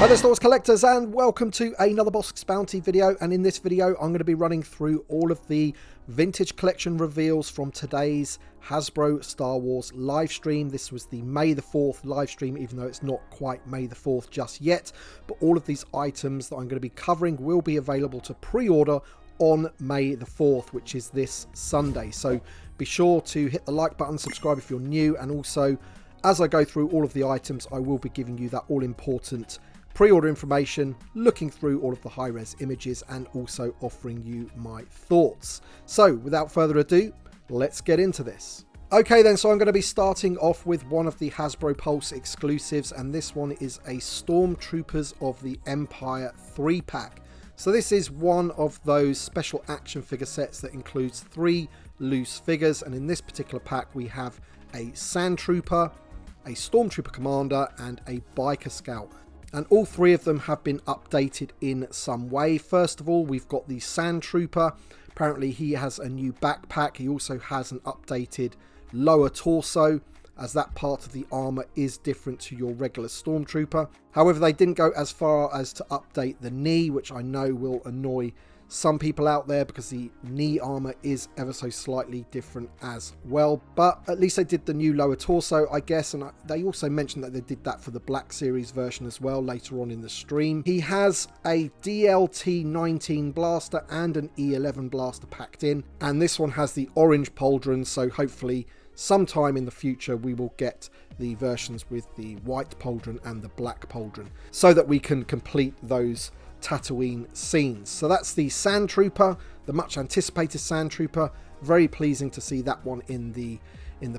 Hi there Star Wars collectors, and welcome to another Bossk Bounty video. And in this video I'm going to be running through all of the vintage collection reveals from today's Hasbro Star Wars live stream. This was the May the 4th live stream, even though it's not quite May the 4th just yet, but all of these items that I'm going to be covering will be available to pre-order on May the 4th, which is this Sunday. So be sure to hit the like button, subscribe if you're new, and also as I go through all of the items I will be giving you that all important pre-order information, looking through all of the high-res images, and also offering you my thoughts. So without further ado, let's get into this. Okay then, so I'm going to be starting off with one of the Hasbro Pulse exclusives, and this one is a Stormtroopers of the Empire 3-pack. So this is one of those special action figure sets that includes 3 loose figures, and in this particular pack we have a Sand Trooper, a Stormtrooper Commander, and a Biker Scout. And all 3 of them have been updated in some way. First of all, we've got the Sand Trooper. Apparently he has a new backpack. He also has an updated lower torso, as that part of the armor is different to your regular Stormtrooper. However, they didn't go as far as to update the knee, which I know will annoy some people out there because the knee armor is ever so slightly different as well. But at least they did the new lower torso, I guess, and they also mentioned that they did that for the Black Series version as well later on in the stream. He has a DLT-19 blaster and an E11 blaster packed in, and this one has the orange pauldron, so hopefully sometime in the future we will get the versions with the white pauldron and the black pauldron so that we can complete those Tatooine scenes. So that's the Sand Trooper, the much anticipated Sand Trooper. Very pleasing to see that one in the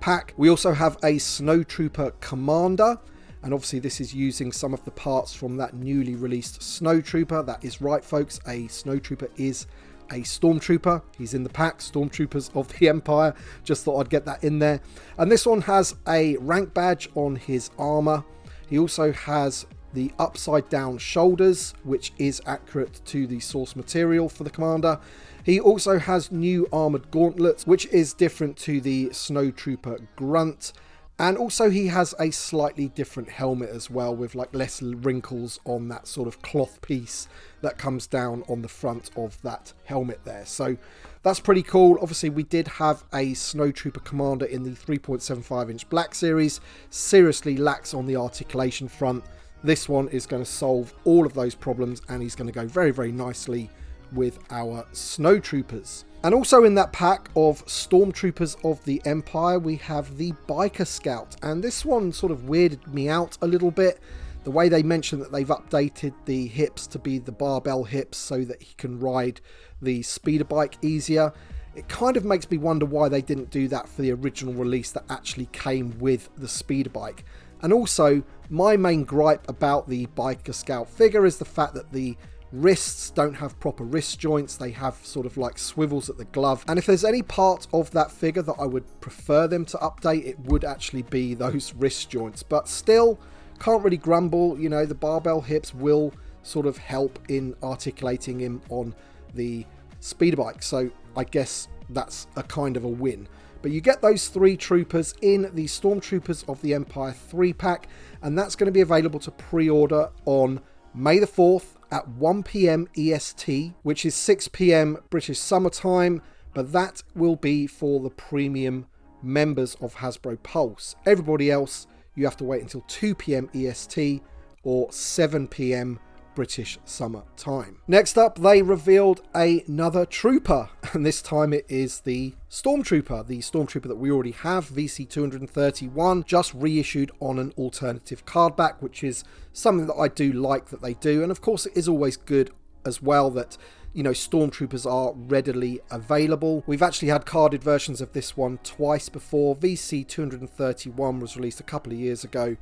pack. We also have a Snowtrooper Commander, and obviously this is using some of the parts from that newly released Snowtrooper. That is right, folks, a Snowtrooper is a Stormtrooper. He's in the pack, Stormtroopers of the Empire. Just thought I'd get that in there. And this one has a rank badge on his armor. He also has the upside down shoulders, which is accurate to the source material for the Commander. He also has new armored gauntlets, which is different to the Snowtrooper Grunt. And also he has a slightly different helmet as well, with like less wrinkles on that sort of cloth piece that comes down on the front of that helmet there. So that's pretty cool. Obviously we did have a Snowtrooper Commander in the 3.75 inch Black Series. Seriously lacks on the articulation front. This one is going to solve all of those problems, and he's going to go very, very nicely with our Snowtroopers. And also in that pack of Stormtroopers of the Empire, we have the Biker Scout. And this one sort of weirded me out a little bit. The way they mentioned that they've updated the hips to be the barbell hips so that he can ride the speeder bike easier. It kind of makes me wonder why they didn't do that for the original release that actually came with the speeder bike. And also, my main gripe about the Biker Scout figure is the fact that the wrists don't have proper wrist joints. They have sort of like swivels at the glove. And if there's any part of that figure that I would prefer them to update, it would actually be those wrist joints. But still, can't really grumble. You know, the barbell hips will sort of help in articulating him on the speeder bike. So I guess that's a kind of a win. But you get those 3 troopers in the Stormtroopers of the Empire 3-pack, and that's going to be available to pre-order on May the 4th at 1 PM EST, which is 6 PM British Summer Time, but that will be for the premium members of Hasbro Pulse. Everybody else, you have to wait until 2 PM EST or 7 PM British Summer Time. Next up, they revealed another trooper, and this time it is the Stormtrooper that we already have, VC231, just reissued on an alternative card back, which is something that I do like that they do. And of course it is always good as well that, you know, Stormtroopers are readily available. We've actually had carded versions of this one twice before. VC231 was released a couple of years ago,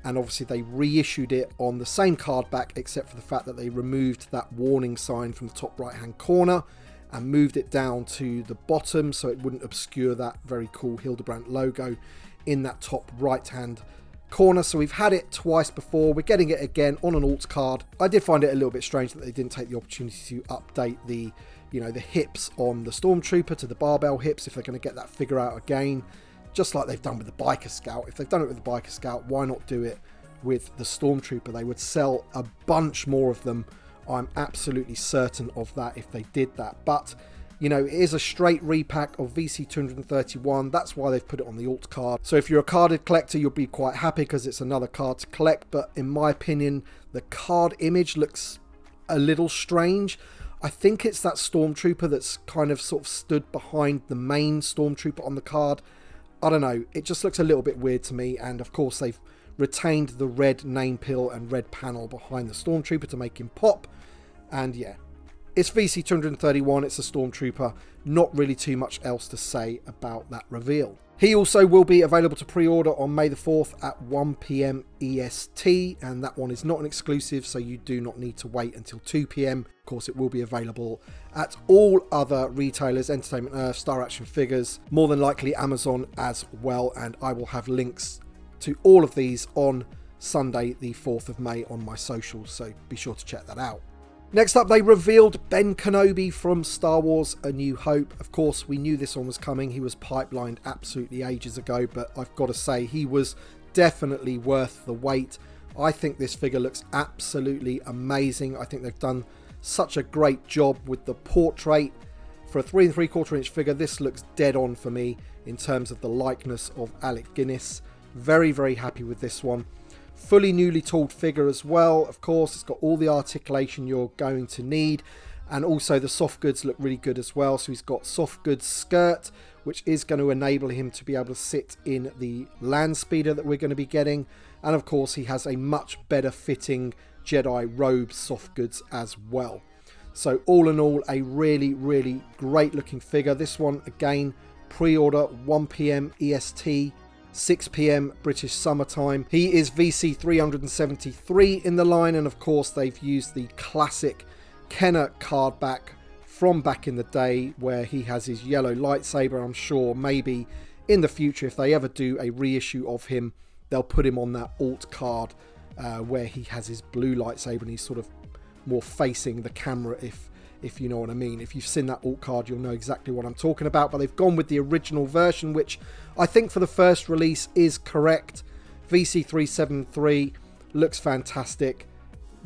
and obviously they reissued it on the same card back, except for the fact that they removed that warning sign from the top right hand corner and moved it down to the bottom so it wouldn't obscure that very cool Hildebrandt logo in that top right hand corner. So we've had it twice before. We're getting it again on an alt card. I did find it a little bit strange that they didn't take the opportunity to update the, you know, the hips on the Stormtrooper to the barbell hips if they're going to get that figure out again, just like they've done with the Biker Scout. If they've done it with the Biker Scout, why not do it with the Stormtrooper. They would sell a bunch more of them. I'm absolutely certain of that if they did that. But, you know, it is a straight repack of VC231. That's why they've put it on the alt card. So if you're a carded collector, you'll be quite happy because it's another card to collect. But in my opinion, the card image looks a little strange. I think it's that Stormtrooper that's kind of sort of stood behind the main Stormtrooper on the card. I don't know. It just looks a little bit weird to me. And of course, they've retained the red name pill and red panel behind the Stormtrooper to make him pop. And yeah, it's VC231. It's a Stormtrooper. Not really too much else to say about that reveal. He also will be available to pre-order on May the 4th at 1 PM EST, and that one is not an exclusive, so you do not need to wait until 2 PM. Of course, it will be available at all other retailers, Entertainment Earth, Star Action Figures, more than likely Amazon as well, and I will have links to all of these on Sunday the 4th of May on my socials, so be sure to check that out. Next up, they revealed Ben Kenobi from Star Wars A New Hope. Of course, we knew this one was coming. He was pipelined absolutely ages ago, but I've got to say, he was definitely worth the wait. I think this figure looks absolutely amazing. I think they've done such a great job with the portrait. For a 3 3/4 inch figure, this looks dead on for me in terms of the likeness of Alec Guinness. Very, very happy with this one. Fully newly tooled figure as well. Of course, it's got all the articulation you're going to need, and also the soft goods look really good as well. So he's got soft goods skirt, which is going to enable him to be able to sit in the land speeder that we're going to be getting, and of course he has a much better fitting Jedi robe soft goods as well. So all in all, a really, really great looking figure. This one again, pre-order 1 PM EST, 6 PM British summertime. He is VC373 in the line, and of course they've used the classic Kenna card back from back in the day where he has his yellow lightsaber. I'm sure maybe in the future, if they ever do a reissue of him, they'll put him on that alt card where he has his blue lightsaber and he's sort of more facing the camera, if you know what I mean. If you've seen that alt card, you'll know exactly what I'm talking about. But they've gone with the original version, which I think for the first release is correct. VC373 looks fantastic.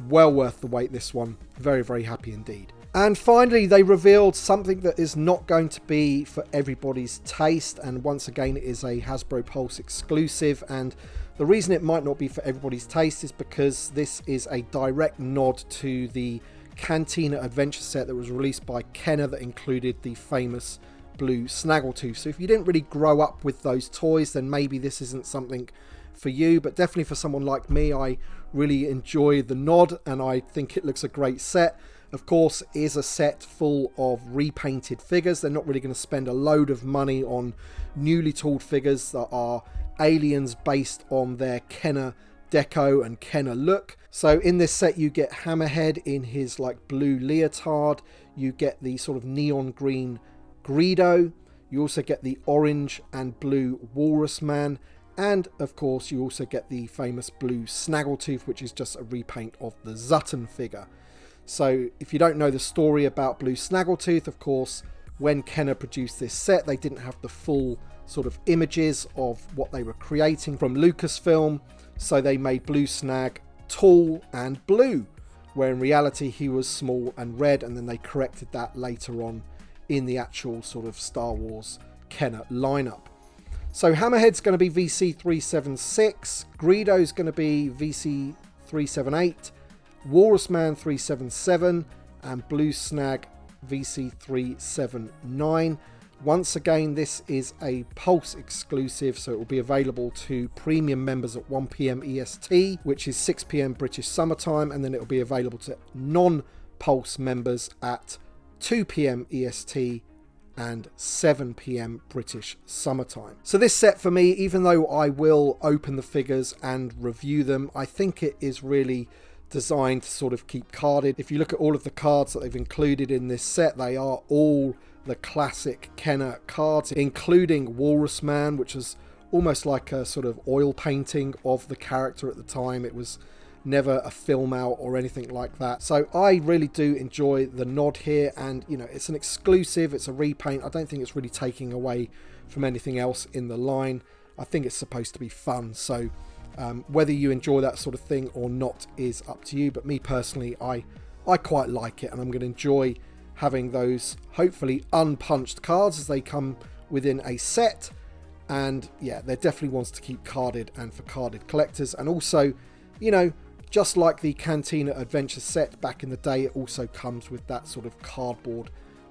Well worth the wait, this one. Very, very happy indeed. And finally, they revealed something that is not going to be for everybody's taste. And once again, it is a Hasbro Pulse exclusive. And the reason it might not be for everybody's taste is because this is a direct nod to the Cantina Adventure Set that was released by Kenna that included the famous blue snaggletooth. So if you didn't really grow up with those toys, then maybe this isn't something for you, but definitely for someone like me, I really enjoy the nod and I think it looks a great set. Of course, it is a set full of repainted figures. They're not really going to spend a load of money on newly tooled figures that are aliens based on their Kenna deco and Kenna look. So in this set you get Hammerhead in his like blue leotard, you get the sort of neon green Greedo, you also get the orange and blue Walrus Man, and of course you also get the famous blue Snaggletooth, which is just a repaint of the Zutton figure. So if you don't know the story about blue Snaggletooth, of course when Kenna produced this set they didn't have the full sort of images of what they were creating from Lucasfilm, so they made Blue Snag tall and blue, where in reality he was small and red, and then they corrected that later on in the actual sort of Star Wars Kenna lineup. So Hammerhead's going to be VC376, Greedo's going to be VC378, Walrus Man 377, and Blue Snag VC379. Once again, this is a Pulse exclusive, so it will be available to premium members at 1 PM EST, which is 6 PM British summertime, and then it will be available to non-Pulse members at 2 PM EST and 7 PM British summertime. So this set for me, even though I will open the figures and review them, I think it is really designed to sort of keep carded. If you look at all of the cards that they've included in this set, they are all the classic Kenna cards, including Walrus Man, which was almost like a sort of oil painting of the character at the time. It was never a film out or anything like that. So I really do enjoy the nod here, and you know, it's an exclusive, it's a repaint. I don't think it's really taking away from anything else in the line. I think it's supposed to be fun, so Whether you enjoy that sort of thing or not is up to you, but me personally, I quite like it, and I'm going to enjoy having those hopefully unpunched cards as they come within a set. And yeah, they're definitely ones to keep carded and for carded collectors. And also, you know, just like the Cantina Adventure Set back in the day, it also comes with that sort of cardboard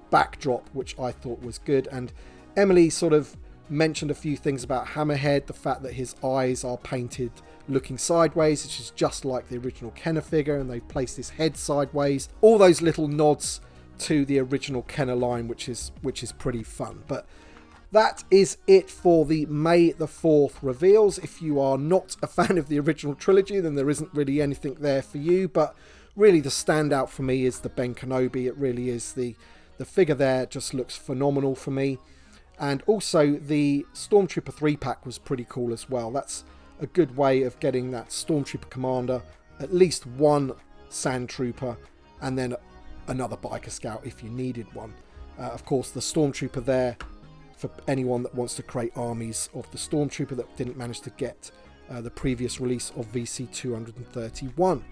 backdrop, which I thought was good. And Emily sort of mentioned a few things about Hammerhead, the fact that his eyes are painted looking sideways, which is just like the original Kenna figure, and they've placed his head sideways. All those little nods to the original Kenna line, which is pretty fun. But that is it for the May the 4th reveals. If you are not a fan of the original trilogy, then there isn't really anything there for you. But really the standout for me is the Ben Kenobi. It really is. The figure there just looks phenomenal for me. And also the Stormtrooper 3-pack was pretty cool as well. That's a good way of getting that Stormtrooper commander, at least one Sand Trooper, and then another Biker Scout if you needed one. Of course, the Stormtrooper there, for anyone that wants to create armies of the Stormtrooper that didn't manage to get the previous release of VC 231.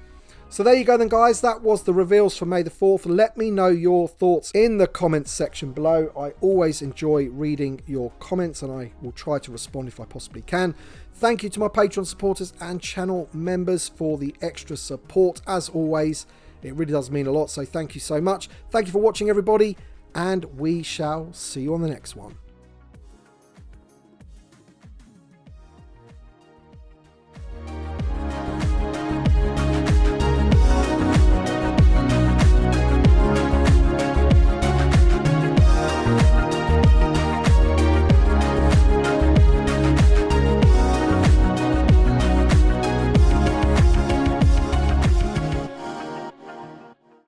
So there you go then, guys. That was the reveals for May the 4th. Let me know your thoughts in the comments section below. I always enjoy reading your comments, and I will try to respond if I possibly can. Thank you to my Patreon supporters and channel members for the extra support. As always, it really does mean a lot, so thank you so much. Thank you for watching, everybody, and we shall see you on the next one.